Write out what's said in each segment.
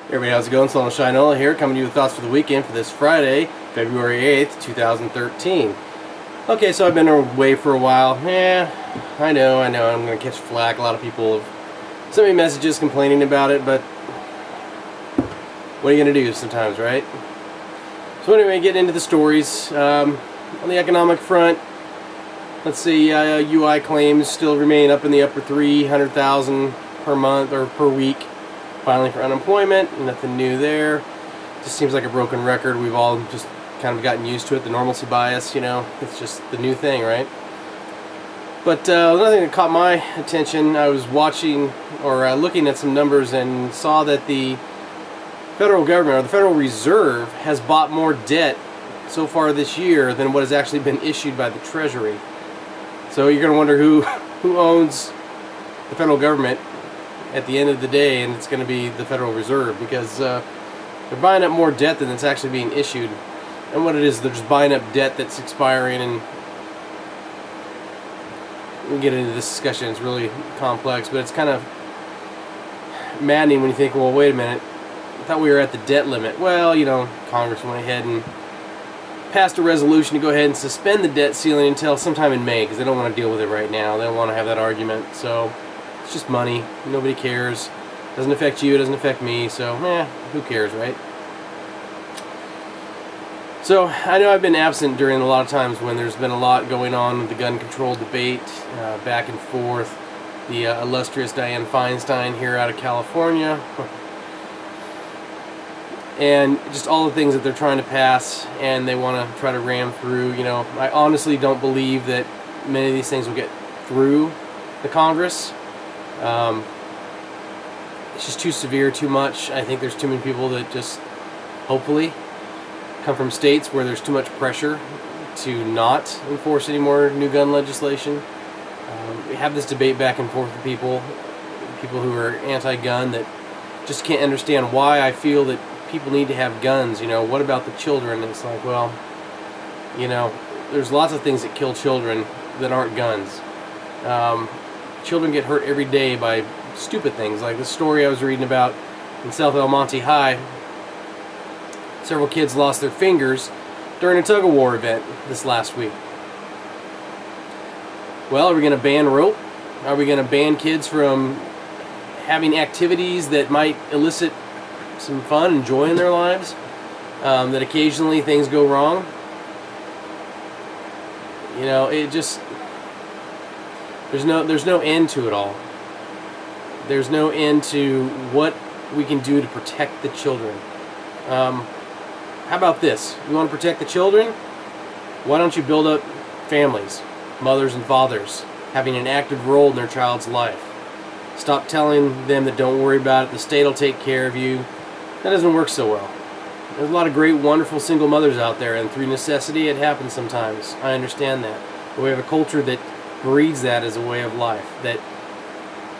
Everybody, how's it going? Solon Shinola here, coming to you with thoughts for the weekend for this Friday, February 8th, 2013. Okay, so I've been away for a while. I know, I'm going to catch flack. A lot of people have sent me messages complaining about it, but what are you going to do sometimes, right? So anyway, getting into the stories. On the economic front, let's see, UI claims still remain up in the upper 300,000 per month or per week. Filing for unemployment, nothing new there. Just seems like a broken record. We've all just kind of gotten used to it, the normalcy bias, you know, it's just the new thing, right? But another thing that caught my attention, I was watching or looking at some numbers and saw that the federal government, or the Federal Reserve, has bought more debt so far this year than what has actually been issued by the Treasury. So you're going to wonder who owns the federal government at the end of the day, and it's going to be the Federal Reserve, because they're buying up more debt than it's actually being issued. And what it is, they're just buying up debt that's expiring, and we get into this discussion. It's really complex, but it's kind of maddening when you think, well, wait a minute, I thought we were at the debt limit. Well, you know, Congress went ahead and passed a resolution to go ahead and suspend the debt ceiling until sometime in May, because they don't want to deal with it right now. They don't want to have that argument. So it's just money. Nobody cares. Doesn't affect you. It doesn't affect me. So, who cares, right? So I know I've been absent during a lot of times when there's been a lot going on with the gun control debate, back and forth. The illustrious Dianne Feinstein here out of California. And just all the things that they're trying to pass and they want to try to ram through. You know, I honestly don't believe that many of these things will get through the Congress. It's just too severe, too much. I think there's too many people that just, hopefully, come from states where there's too much pressure to not enforce any more new gun legislation. We have this debate back and forth with people who are anti-gun that just can't understand why I feel that people need to have guns. You know, what about the children? And it's like, well, you know, there's lots of things that kill children that aren't guns. Children get hurt every day by stupid things, like the story I was reading about in South El Monte High. Several kids lost their fingers during a tug-of-war event this last week. Well, are we going to ban rope? Are we going to ban kids from having activities that might elicit some fun and joy in their lives? That occasionally things go wrong? You know, it just... There's no end to it all. There's no end to what we can do to protect the children. How about this? You want to protect the children? Why don't you build up families, mothers and fathers, having an active role in their child's life? Stop telling them that don't worry about it, the state will take care of you. That doesn't work so well. There's a lot of great, wonderful single mothers out there, and through necessity it happens sometimes. I understand that. But we have a culture that breeds that as a way of life, that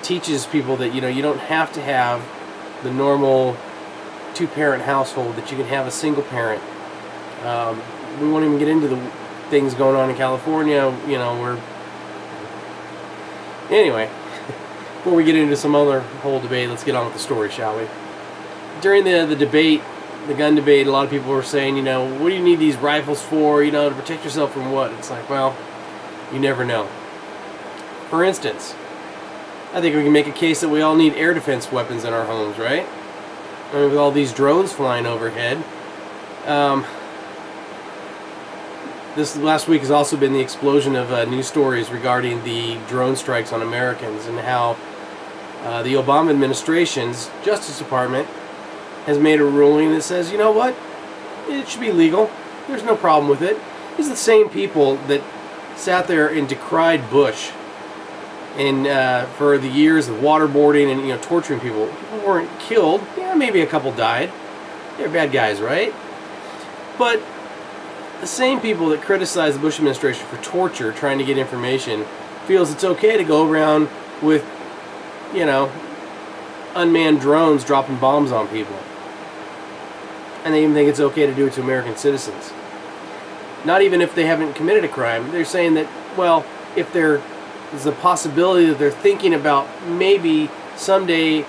teaches people that, you know, you don't have to have the normal two-parent household, that you can have a single parent. We won't even get into the things going on in California, you know, anyway, before we get into some other whole debate, let's get on with the story, shall we? During the debate, the gun debate, a lot of people were saying, you know, what do you need these rifles for, you know, to protect yourself from what? It's like, well, you never know. For instance, I think we can make a case that we all need air defense weapons in our homes, right? I mean, with all these drones flying overhead. This last week has also been the explosion of news stories regarding the drone strikes on Americans, and how the Obama administration's Justice Department has made a ruling that says, you know what, it should be legal. There's no problem with it. These are the same people that sat there and decried Bush for the years of waterboarding and, you know, torturing people. People weren't killed. Yeah, maybe a couple died. They're bad guys, right? But the same people that criticize the Bush administration for torture, trying to get information, feels it's okay to go around with, you know, unmanned drones dropping bombs on people. And they even think it's okay to do it to American citizens. Not even if they haven't committed a crime. They're saying that, well, if there's a possibility that they're thinking about maybe someday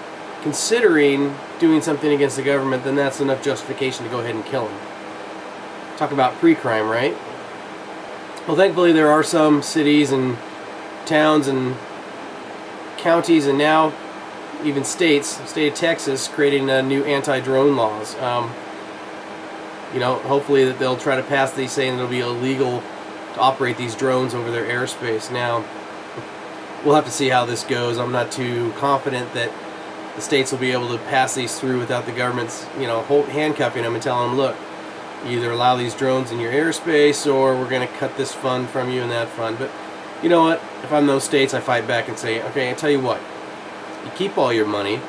considering doing something against the government, then that's enough justification to go ahead and kill him. Talk about pre-crime, right? Well, thankfully there are some cities and towns and counties and now even states, the state of Texas, creating new anti-drone laws. You know, hopefully that they'll try to pass these saying it'll be illegal to operate these drones over their airspace. Now, we'll have to see how this goes. I'm not too confident that the states will be able to pass these through without the government's, you know, handcuffing them and telling them, look, you either allow these drones in your airspace or we're going to cut this fund from you and that fund. But you know what? If I'm those states, I fight back and say, okay, I tell you what, you keep all your money.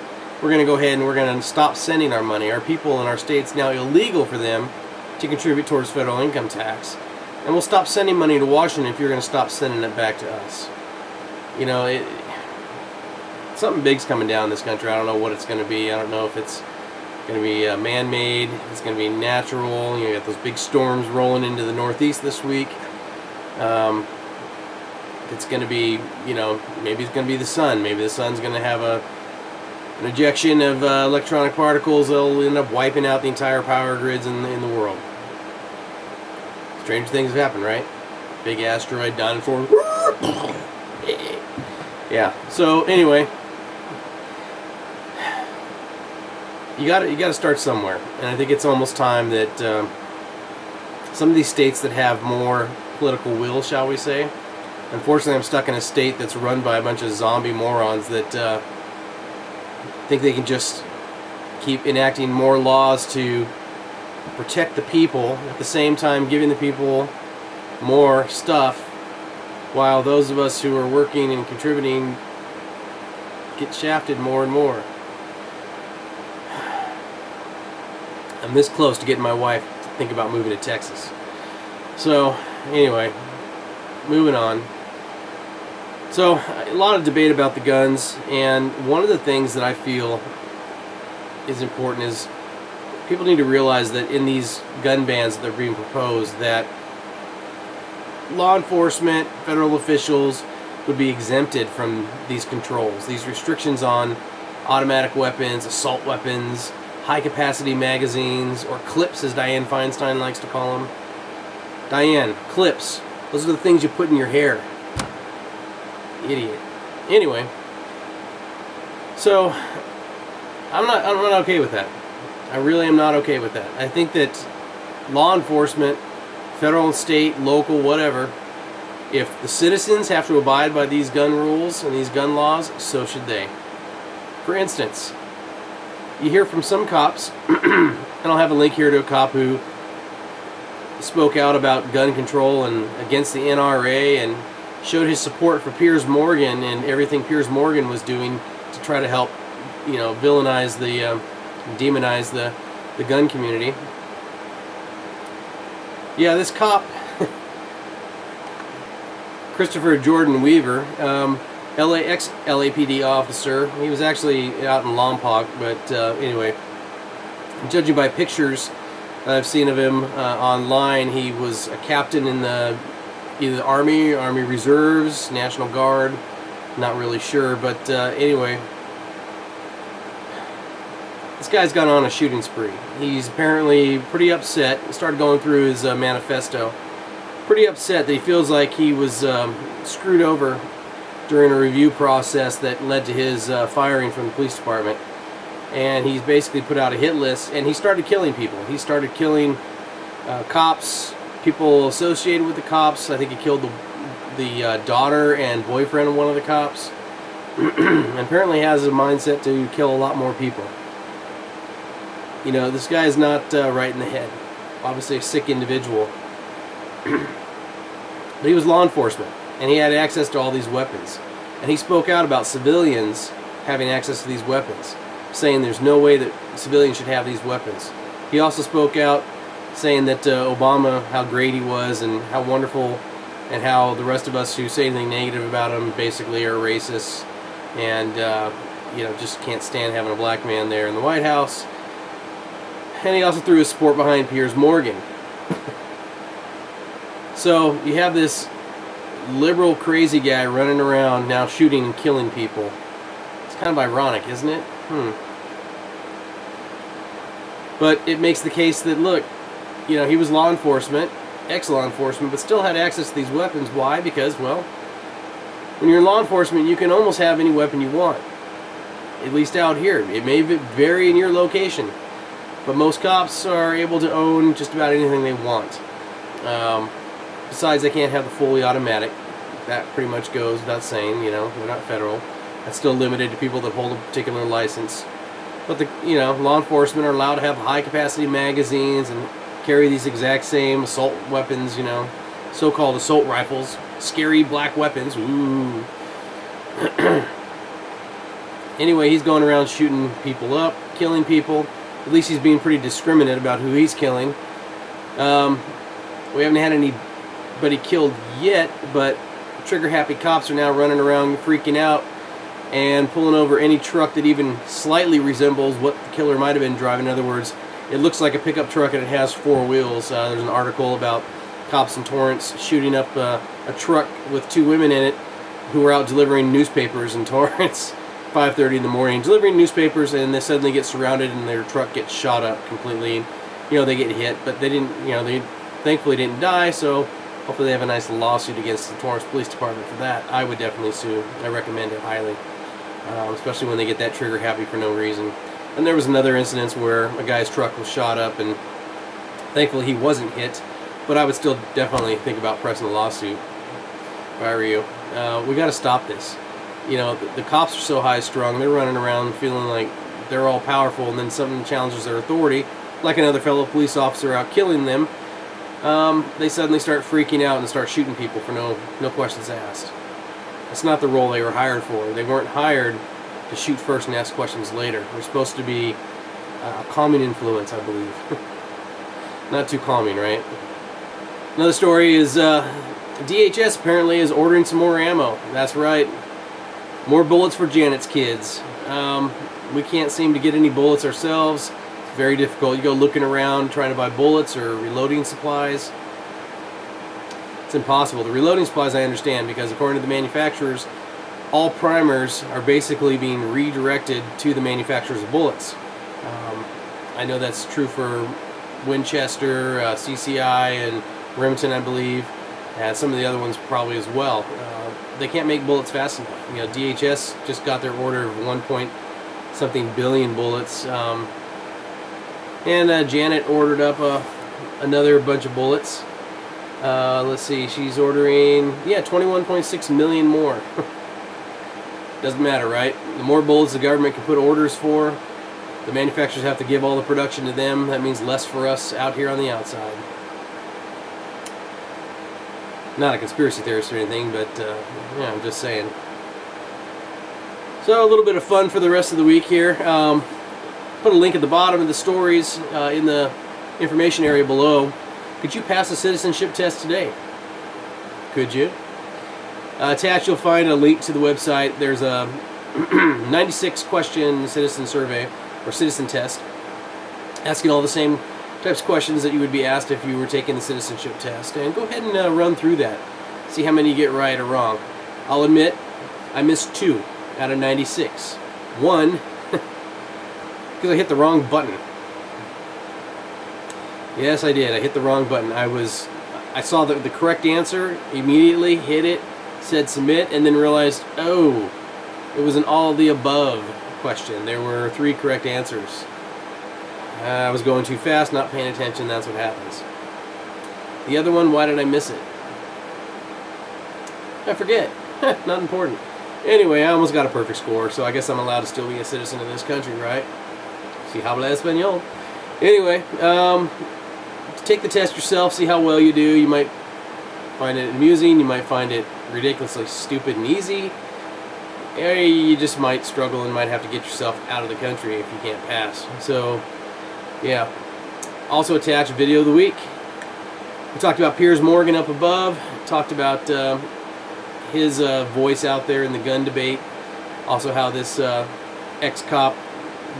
We're going to go ahead and we're going to stop sending our money. Our people in our states now illegal for them to contribute towards federal income tax. And we'll stop sending money to Washington if you're going to stop sending it back to us. You know, something big's coming down in this country. I don't know what it's going to be. I don't know if it's going to be man-made, if it's going to be natural. You got those big storms rolling into the Northeast this week. It's going to be, you know, maybe it's going to be the sun. Maybe the sun's going to have an ejection of electronic particles that'll end up wiping out the entire power grids in the world. Strange things have happened, right? Big asteroid, dinosaur. Yeah. So anyway, you got to start somewhere, and I think it's almost time that some of these states that have more political will, shall we say. Unfortunately, I'm stuck in a state that's run by a bunch of zombie morons that think they can just keep enacting more laws to protect the people, at the same time giving the people more stuff, while those of us who are working and contributing get shafted more and more. I'm this close to getting my wife to think about moving to Texas. So, anyway, moving on. So, a lot of debate about the guns, and one of the things that I feel is important is people need to realize that in these gun bans that are being proposed, that law enforcement, federal officials would be exempted from these controls, these restrictions on automatic weapons, assault weapons, high-capacity magazines, or clips, as Dianne Feinstein likes to call them. Dianne, clips. Those are the things you put in your hair. Idiot. Anyway, so I'm not okay with that. I really am not okay with that. I think that law enforcement, federal and state, local, whatever, if the citizens have to abide by these gun rules and these gun laws, so should they. For instance, you hear from some cops, and I'll have a link here to a cop who spoke out about gun control and against the NRA and showed his support for Piers Morgan and everything Piers Morgan was doing to try to help, you know, villainize demonize the gun community. Yeah, this cop, Christopher Jordan Weaver, ex-LAPD officer. He was actually out in Lompoc, but anyway, judging by pictures that I've seen of him online, he was a captain in either the Army Reserves, National Guard, not really sure, but anyway, this guy's gone on a shooting spree. He's apparently pretty upset. He started going through his manifesto. Pretty upset that he feels like he was screwed over during a review process that led to his firing from the police department. And he's basically put out a hit list, and he started killing people. He started killing cops, people associated with the cops. I think he killed the daughter and boyfriend of one of the cops. And apparently has a mindset to kill a lot more people. You know, this guy is not right in the head. Obviously a sick individual. But he was law enforcement, and he had access to all these weapons. And he spoke out about civilians having access to these weapons, saying there's no way that civilians should have these weapons. He also spoke out saying that Obama, how great he was and how wonderful, and how the rest of us who say anything negative about him basically are racists and you know, just can't stand having a black man there in the White House. And he also threw his support behind Piers Morgan. So you have this liberal crazy guy running around now shooting and killing people. It's kind of ironic, isn't it? But it makes the case that, look, you know, he was law enforcement, ex-law enforcement, but still had access to these weapons. Why? Because, well, when you're in law enforcement, you can almost have any weapon you want. At least out here. It may vary in your location, but most cops are able to own just about anything they want. Besides, they can't have the fully automatic. That pretty much goes without saying, you know, they're not federal. That's still limited to people that hold a particular license. But law enforcement are allowed to have high-capacity magazines and carry these exact same assault weapons, you know, so-called assault rifles, scary black weapons. Ooh. Anyway, he's going around shooting people up, killing people. At least he's being pretty discriminate about who he's killing. We haven't had anybody killed yet, but trigger-happy cops are now running around freaking out and pulling over any truck that even slightly resembles what the killer might have been driving. In other words, it looks like a pickup truck and it has 4 wheels. There's an article about cops in Torrance shooting up a truck with 2 women in it who were out delivering newspapers in Torrance, 5:30 in the morning, delivering newspapers, and they suddenly get surrounded and their truck gets shot up completely. You know, they get hit, but they didn't, you know, they thankfully didn't die, so hopefully they have a nice lawsuit against the Torrance Police Department for that. I would definitely sue. I recommend it highly, especially when they get that trigger happy for no reason. And there was another incident where a guy's truck was shot up, and thankfully he wasn't hit, but I would still definitely think about pressing a lawsuit if I were you. We got to stop this. You know, the cops are so high-strung, they're running around feeling like they're all powerful, and then something challenges their authority, like another fellow police officer out killing them, they suddenly start freaking out and start shooting people for no questions asked. That's not the role they were hired for. They weren't hired to shoot first and ask questions later. They're supposed to be a calming influence, I believe. Not too calming, right? Another story is DHS apparently is ordering some more ammo. That's right. More bullets for Janet's kids. We can't seem to get any bullets ourselves. It's very difficult. You go looking around trying to buy bullets or reloading supplies. It's impossible. The reloading supplies I understand, because according to the manufacturers, all primers are basically being redirected to the manufacturers of bullets. I know that's true for Winchester, CCI, and Remington, I believe, and some of the other ones probably as well. They can't make bullets fast enough. You know, DHS just got their order of 1-point-something billion bullets, and Janet ordered up another bunch of bullets. Let's see, she's ordering, 21.6 million more. Doesn't matter, right? The more bullets the government can put orders for, the manufacturers have to give all the production to them. That means less for us out here on the outside. Not a conspiracy theorist or anything, but yeah, I'm just saying. So a little bit of fun for the rest of the week here. Put a link at the bottom of the stories in the information area below. Could you pass a citizenship test today? Could you? Attached you'll find a link to the website. There's a 96 question citizen survey or citizen test asking all the same types of questions that you would be asked if you were taking the citizenship test. And go ahead and run through that. See how many you get right or wrong. I'll admit I missed 2 out of 96. 1 because I hit the wrong button. Yes, I did. I hit the wrong button. I saw the correct answer, immediately hit it, said submit, and then realized, oh, it was an all of the above question. There were 3 correct answers. I was going too fast, not paying attention, that's what happens. The other one, why did I miss it? I forget. Not important. Anyway, I almost got a perfect score, so I guess I'm allowed to still be a citizen of this country, right? Si habla español. Anyway, take the test yourself, see how well you do. You might find it amusing, you might find it ridiculously stupid and easy. Or you just might struggle and might have to get yourself out of the country if you can't pass. So, yeah. Also attached video of the week. We talked about Piers Morgan up above. Talked about his voice out there in the gun debate. Also how this ex-cop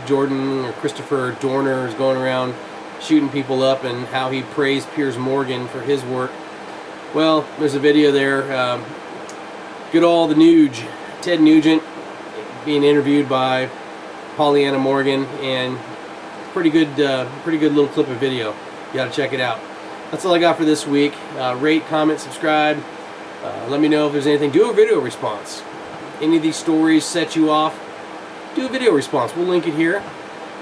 Jordan or Christopher Dorner is going around shooting people up, and how he praised Piers Morgan for his work. Well, there's a video there. Good old the Nuge, Ted Nugent, being interviewed by Pollyanna Morgan, and pretty good little clip of video. You got to check it out. That's all I got for this week. Rate, comment, subscribe. Let me know if there's anything. Do a video response. Any of these stories set you off, do a video response. We'll link it here.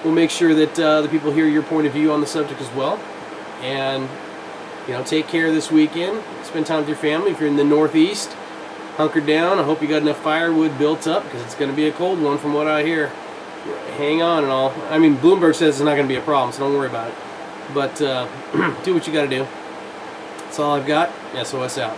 We'll make sure that the people hear your point of view on the subject as well. And, you know, take care this weekend. Spend time with your family. If you're in the Northeast, hunker down. I hope you got enough firewood built up, because it's going to be a cold one from what I hear. Hang on and all. I mean, Bloomberg says it's not going to be a problem, so don't worry about it. But do what you got to do. That's all I've got. SOS out.